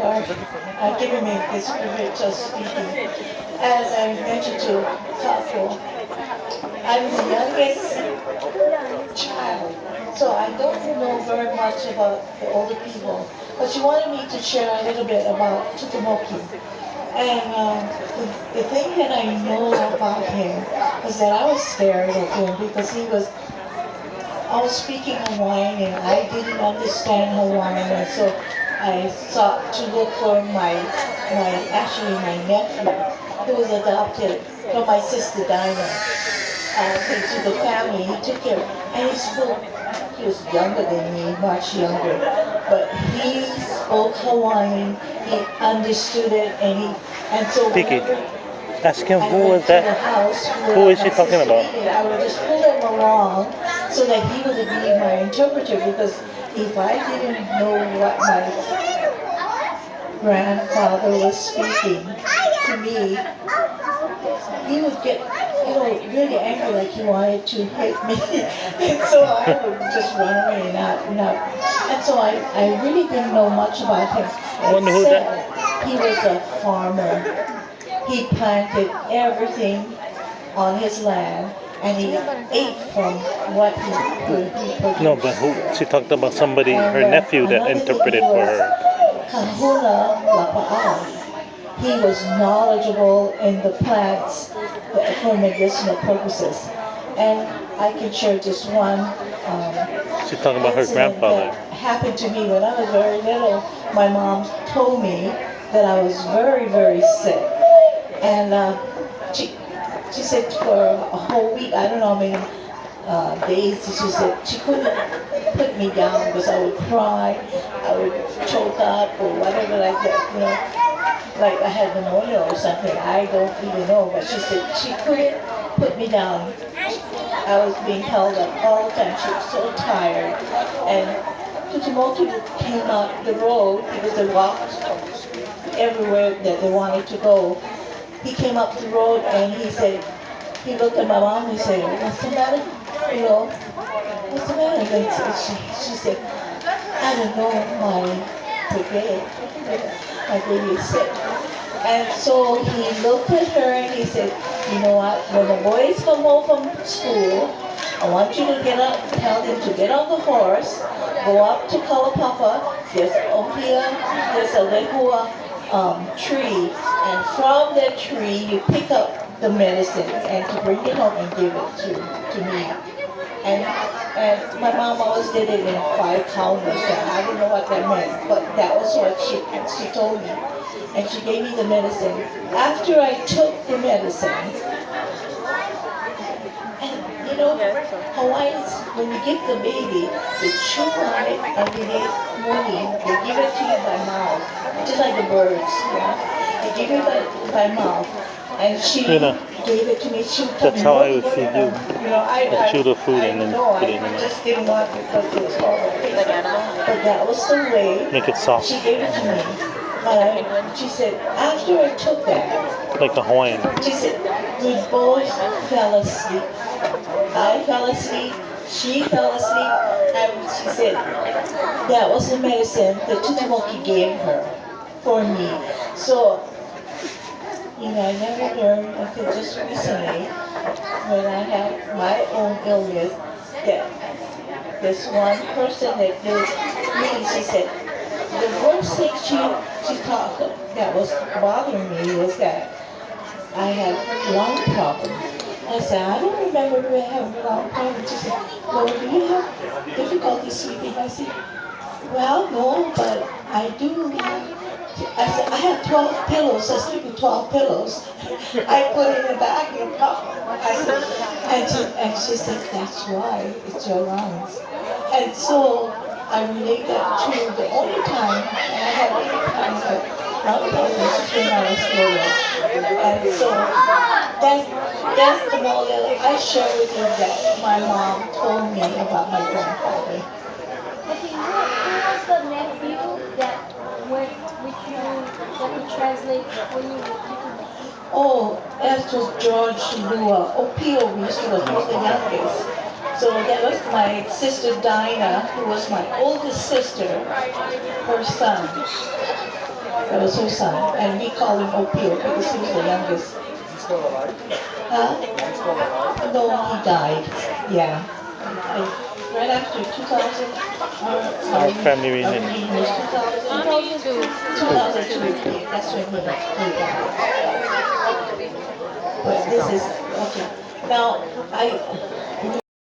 are giving me this privilege of speaking. As I mentioned to Taco, I'm the youngest child, so I don't know very much about the older people. But she wanted me to share a little bit about Tutumoki. And the thing that I know about him is that I was scared of him because I was speaking Hawaiian and I didn't understand Hawaiian, and so I sought to look for actually my nephew, who was adopted from my sister Dinah into the family. He took care, and he was younger than me, much younger, but he spoke Hawaiian, he understood it, and so Vicky, whenever ask him I who went was to that? the house Who where is my she talking sister about? needed, I would just pull him along so that he would be my interpreter, because if I didn't know what my grandfather was speaking to me, he would get, really angry, like he wanted to hit me. And so I would just run away and not. And so I really didn't know much about him, I wonder who that. except he was a farmer. He planted everything on his land, and he ate from what he No, but produced. who? She talked about somebody, And her nephew, that another thing, he interpreted for was her. kahuna lapa'au. He was knowledgeable in the plants for medicinal purposes. And I can share just one She's talking about her incident that grandfather. happened to me when I was very little. My mom told me that I was very, very sick. And she said for a whole week, I don't know how many days, she said she couldn't put me down because I would cry, I would choke up or whatever like that, like I had pneumonia or something. I don't even know, but she said she couldn't put me down. I was being held up all the time. She was so tired. And Tutumoki came out the road because they walked everywhere that they wanted to go. He came up the road and he looked at my mom and he said, "What's the matter? You know, what's the matter?" And she said, "I don't know, my baby is sick." And so he looked at her and he said, "You know what, when the boys come home from school, I want you to get up, tell them to get on the horse, go up to Kalapapa, there's a lehua tree, and from that tree you pick up the medicine and to bring it home and give it to me." And and my mom always did it in 5 counters, and I didn't know what that meant, but that was what she told me. And she gave me the medicine. After I took the medicine, and Hawaiians, when you give the baby, they chew on it, and the next morning they give it to you by mouth, just like the birds, They give it by mouth. And she You know, gave it to me. She would tell that's me, how "No, I you would don't." feed you. I chew the food and then No, put I it in there. just didn't want it because it was horrible. But that was the way Make it soft. she gave it to me. But she said, after I took that, Like a Hawaiian. she said, we both fell asleep. I fell asleep, she fell asleep, and she said that was the medicine that Tutumoki gave her for me. So, I never learned until just recently when I had my own illness that this one person that lives me, she said, the worst thing she thought that was bothering me was that I had lung problems. I said, I don't remember having lung problems. She said, well, do you have difficulty sleeping? I said, well, no, but I do have. I said, I have 12 pillows. I sleep with 12 pillows. I put in the back and cup. I said, and she said, that's why, it's your lungs. And so I relate that to the only time I had any kind of lung problems is when I was little. And so that's the model I share with you that my mom told me about my grandfather. Okay, who was the nephew that went with you that could translate for you with Tutumoki? Oh, that was George Lua. Opio, we used to go. He was the youngest. So that was my sister Dinah, who was my oldest sister, her son. That was her son, and we call him Opio because he was the youngest. Is he still alive? Huh? Is he still alive? No, he died. Yeah. Right after 2000, Our family our reunion. reunion was 2002. 2002. Yeah, that's when he died. But this is okay. Now I